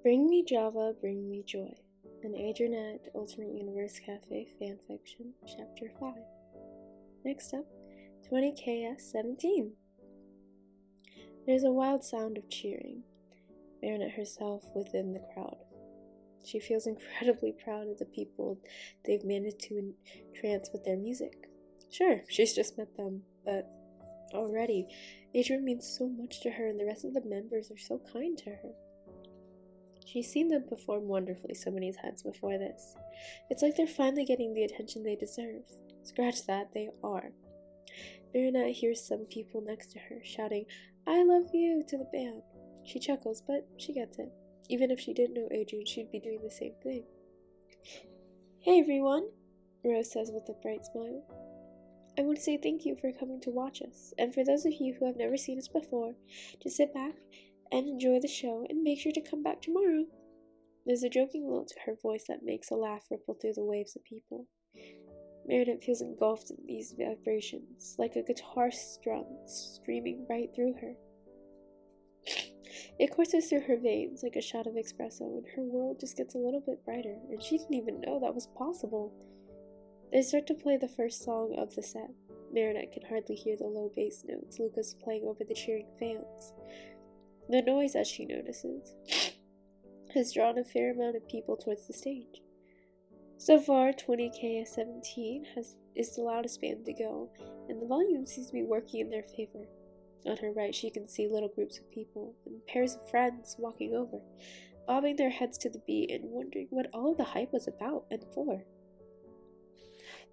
Bring Me Java, Bring Me Joy, an Adrienette Alternate Universe Cafe fanfiction, Chapter 5. Next up, 20KS17. There's a wild sound of cheering, Marinette herself within the crowd. She feels incredibly proud of the people they've managed to entrance with their music. Sure, she's just met them, but already, Adrienne means so much to her and the rest of the members are so kind to her. She's seen them perform wonderfully so many times before this. It's like they're finally getting the attention they deserve. Scratch that, they are. Marinette hears some people next to her shouting, "I love you," to the band. She chuckles, but she gets it. Even if she didn't know Adrienne, she'd be doing the same thing. "Hey everyone," Rose says with a bright smile. "I want to say thank you for coming to watch us, and for those of you who have never seen us before, just sit back and enjoy the show and make sure to come back tomorrow." There's a joking note to her voice that makes a laugh ripple through the waves of people. Marinette feels engulfed in these vibrations, like a guitar strum streaming right through her. It courses through her veins like a shot of espresso, and her world just gets a little bit brighter, and she didn't even know that was possible. They start to play the first song of the set. Marinette can hardly hear the low bass notes Lucas playing over the cheering fans. The noise, as she notices, has drawn a fair amount of people towards the stage. So far, 20KS17 is the loudest band to go, and the volume seems to be working in their favor. On her right, she can see little groups of people and pairs of friends walking over, bobbing their heads to the beat and wondering what all of the hype was about and for.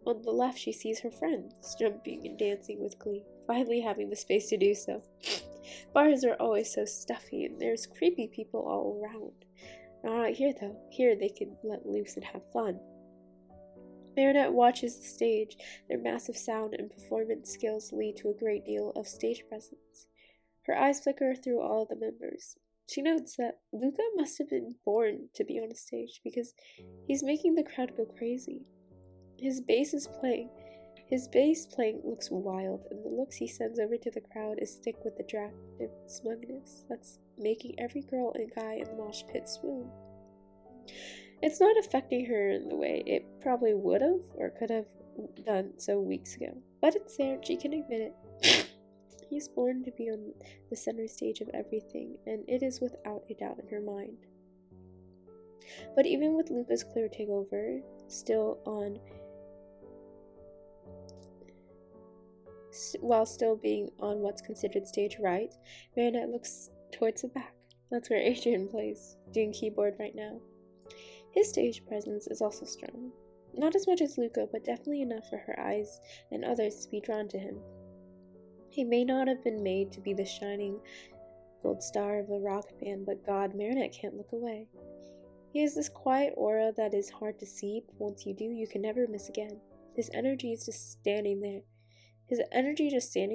On the left, she sees her friends, jumping and dancing with glee, finally having the space to do so. Bars are always so stuffy, and there's creepy people all around. Not out here, though. Here they can let loose and have fun. Marinette watches the stage. Their massive sound and performance skills lead to a great deal of stage presence. Her eyes flicker through all of the members. She notes that Luca must have been born to be on a stage because he's making the crowd go crazy. His bass playing looks wild, and the looks he sends over to the crowd is thick with attractive smugness that's making every girl and guy in the mosh pit swoon. It's not affecting her in the way it probably would have or could have done so weeks ago, but it's there and she can admit it. He's born to be on the center stage of everything, and it is without a doubt in her mind. But even with Luca's clear takeover while still being on what's considered stage right, Marinette looks towards the back. That's where Adrienne plays, doing keyboard right now. His stage presence is also strong. Not as much as Luca, but definitely enough for her eyes and others to be drawn to him. He may not have been made to be the shining gold star of a rock band, but God, Marinette can't look away. He has this quiet aura that is hard to see, but once you do, you can never miss again. His energy just standing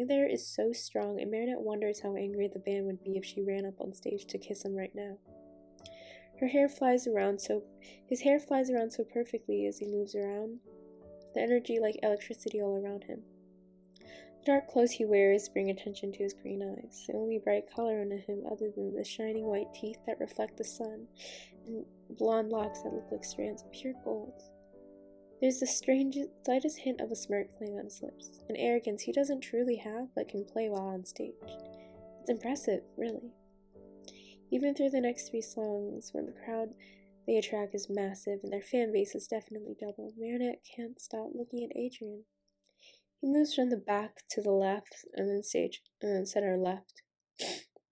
there is so strong, and Marinette wonders how angry the band would be if she ran up on stage to kiss him right now. His hair flies around so perfectly as he moves around, the energy like electricity all around him. The dark clothes he wears bring attention to his green eyes, the only bright color on him other than the shining white teeth that reflect the sun, and blonde locks that look like strands of pure gold. There's the slightest hint of a smirk playing on his lips, an arrogance he doesn't truly have but can play while on stage. It's impressive, really. Even through the next 3 songs, when the crowd they attract is massive and their fan base is definitely double, Marinette can't stop looking at Adrienne. He moves from the back to the left and then center left.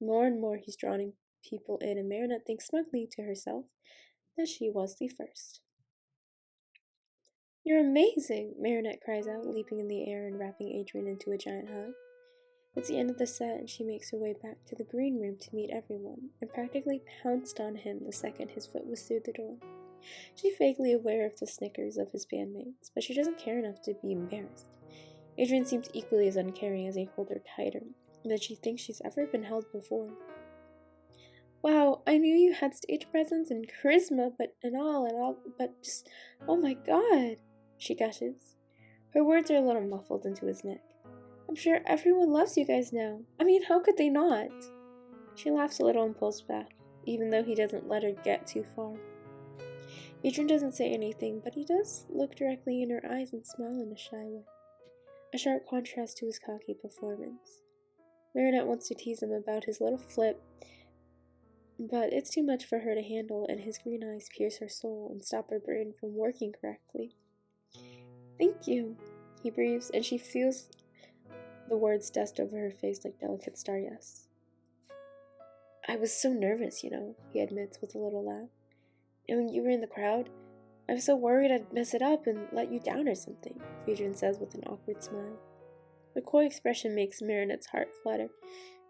More and more he's drawing people in, and Marinette thinks smugly to herself that she was the first. "You're amazing!" Marinette cries out, leaping in the air and wrapping Adrienne into a giant hug. It's the end of the set, and she makes her way back to the green room to meet everyone, and practically pounced on him the second his foot was through the door. She's vaguely aware of the snickers of his bandmates, but she doesn't care enough to be embarrassed. Adrienne seems equally as uncaring as they hold her tighter than she thinks she's ever been held before. "Wow, I knew you had stage presence and charisma, but just, oh my God," she gushes. Her words are a little muffled into his neck. "I'm sure everyone loves you guys now. I mean, how could they not?" She laughs a little and pulls back. even though he doesn't let her get too far. Adrian doesn't say anything, but he does look directly in her eyes and smile in a shy way, a sharp contrast to his cocky performance. Marinette wants to tease him about his little flip, but it's too much for her to handle, and his green eyes pierce her soul and stop her brain from working correctly. "Thank you," he breathes, and she feels the words dust over her face like delicate star yes. "I was so nervous, he admits with a little laugh. And when you were in the crowd, I was so worried I'd mess it up and let you down or something," Adrian says with an awkward smile. The coy expression makes Marinette's heart flutter,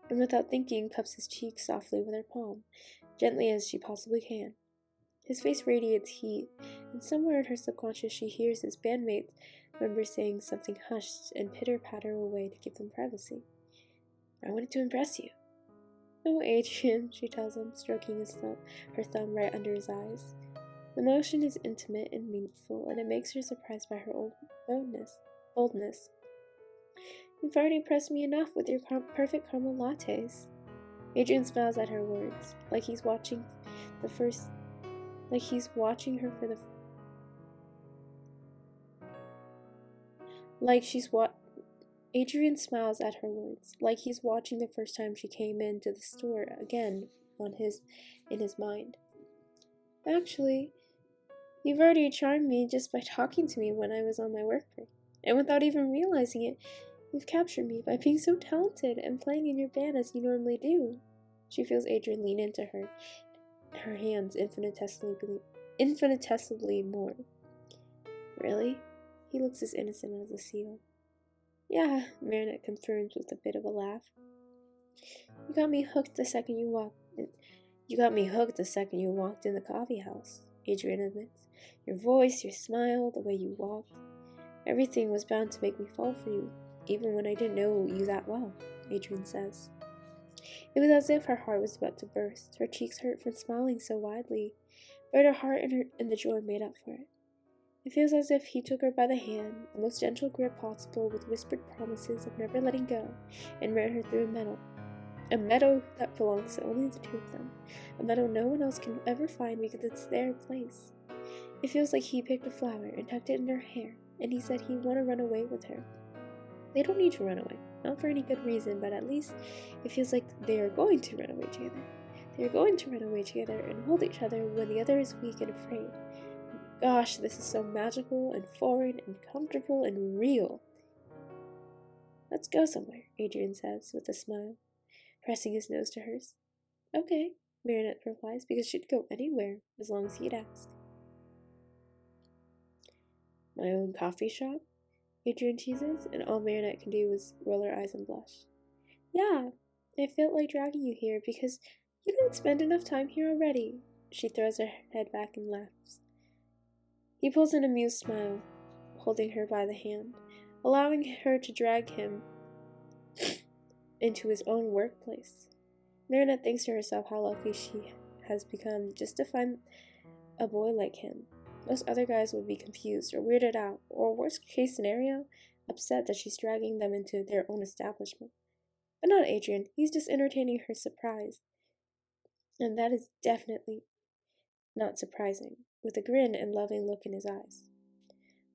and without thinking, cups his cheek softly with her palm, gently as she possibly can. His face radiates heat, and somewhere in her subconscious she hears his bandmate member saying something hushed and pitter-patter away to give them privacy. "I wanted to impress you." "Oh, Adrian," she tells him, stroking her thumb right under his eyes. The motion is intimate and meaningful, and it makes her surprised by her own boldness. "You've already impressed me enough with your perfect caramel lattes." Adrian smiles at her words, like he's watching her for the Adrian smiles at her words, like he's watching the first time she came into the store again in his mind. "Actually, you've already charmed me just by talking to me when I was on my work break, and without even realizing it, you've captured me by being so talented and playing in your band as you normally do." She feels Adrian lean into her hands infinitesimally more. "Really?" He looks as innocent as a seal. "Yeah," Marinette confirms with a bit of a laugh. You got me hooked the second you walked in the coffee house," Adrian admits. "Your voice, your smile, the way you walked. Everything was bound to make me fall for you, even when I didn't know you that well," Adrian says. It was as if her heart was about to burst. Her cheeks hurt from smiling so widely, but her heart and the joy made up for it. It feels as if he took her by the hand, the most gentle grip possible, with whispered promises of never letting go, and ran her through a meadow that belongs to only the two of them, a meadow no one else can ever find because it's their place. It feels like he picked a flower and tucked it in her hair, and he said he'd want to run away with her. They don't need to run away, not for any good reason, but at least it feels like they are going to run away together. They are going to run away together and hold each other when the other is weak and afraid. Gosh, this is so magical and foreign and comfortable and real. "Let's go somewhere," Adrian says with a smile, pressing his nose to hers. "Okay," Marinette replies, because she'd go anywhere as long as he'd ask. "My own coffee shop?" Adrian teases, and all Marinette can do is roll her eyes and blush. "Yeah, I felt like dragging you here because you don't spend enough time here already." She throws her head back and laughs. He pulls an amused smile, holding her by the hand, allowing her to drag him into his own workplace. Marinette thinks to herself how lucky she has become just to find a boy like him. Most other guys would be confused or weirded out, or worst case scenario, upset that she's dragging them into their own establishment. But not Adrian. He's just entertaining her surprise. And that is definitely not surprising, with a grin and loving look in his eyes.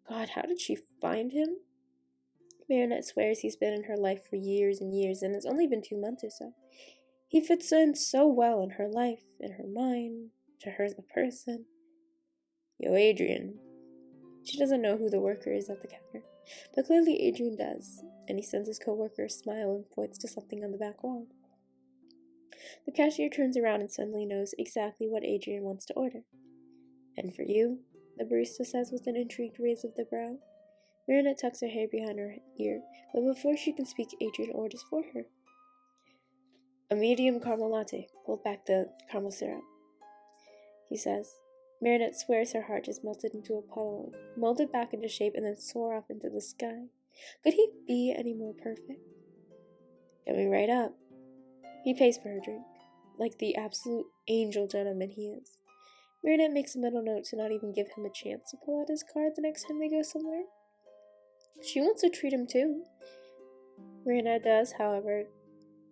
God, how did she find him? Marinette swears he's been in her life for years and years, and it's only been 2 months or so. He fits in so well in her life, in her mind, to her as a person. Yo, Adrian. She doesn't know who the worker is at the counter, but clearly Adrian does, and he sends his coworker a smile and points to something on the back wall. The cashier turns around and suddenly knows exactly what Adrian wants to order. And for you, the barista says with an intrigued raise of the brow. Marinette tucks her hair behind her ear, but before she can speak, Adrian orders for her. A medium caramel latte. Hold back the caramel syrup, he says. Marinette swears her heart just melted into a puddle, molded back into shape, and then soared off into the sky. Could he be any more perfect? Coming right up. He pays for her drink, like the absolute angel gentleman he is. Marinette makes a mental note to not even give him a chance to pull out his card the next time they go somewhere. She wants to treat him too. Marinette does, however,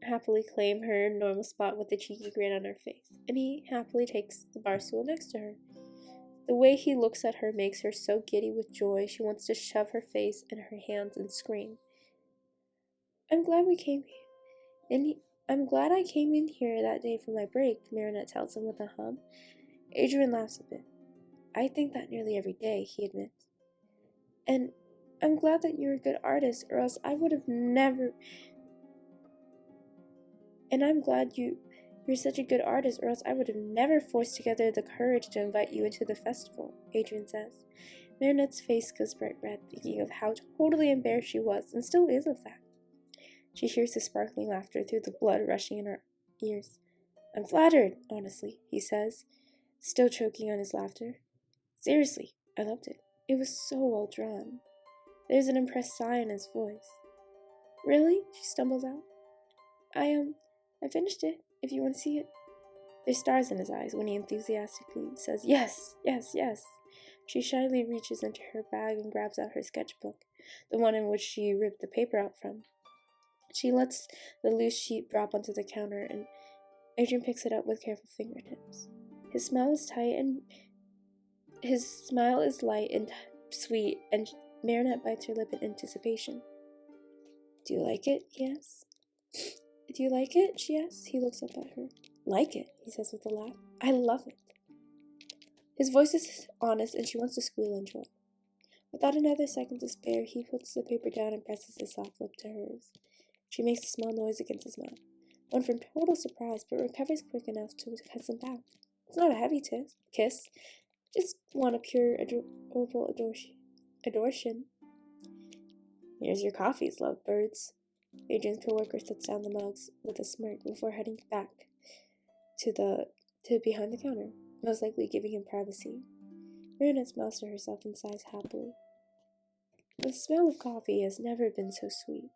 happily claim her normal spot with a cheeky grin on her face, and he happily takes the bar stool next to her. The way he looks at her makes her so giddy with joy she wants to shove her face in her hands and scream. I'm glad I came in here that day for my break, Marinette tells him with a hum. Adrian laughs a bit. I think that nearly every day, he admits. And I'm glad that you're a good artist, or else I would have never... And I'm glad you're such a good artist, or else I would have never forced together the courage to invite you into the festival, Adrian says. Marinette's face goes bright red, thinking of how totally embarrassed she was, and still is of that. She hears the sparkling laughter through the blood rushing in her ears. I'm flattered, honestly, he says, still choking on his laughter. Seriously, I loved it. It was so well drawn. There's an impressed sigh in his voice. Really? She stumbles out. I finished it, if you want to see it. There's stars in his eyes when he enthusiastically says, yes, yes, yes. She shyly reaches into her bag and grabs out her sketchbook, the one in which she ripped the paper out from. She lets the loose sheet drop onto the counter, and Adrian picks it up with careful fingertips. His smile is light and sweet, and Marinette bites her lip in anticipation. Do you like it? He asks. Do you like it? She asks. He looks up at her. Like it? He says with a laugh. I love it. His voice is honest, and she wants to squeal in joy. Without another second to spare, he puts the paper down and presses his soft lip to hers. She makes a small noise against his mouth, one from total surprise, but recovers quick enough to kiss him back. It's not a heavy kiss, just one of pure, adorable adoration. Here's your coffees, lovebirds. Adrian's co-worker sets down the mugs with a smirk before heading back to behind the counter, most likely giving him privacy. Marinette smiles to herself and sighs happily. The smell of coffee has never been so sweet.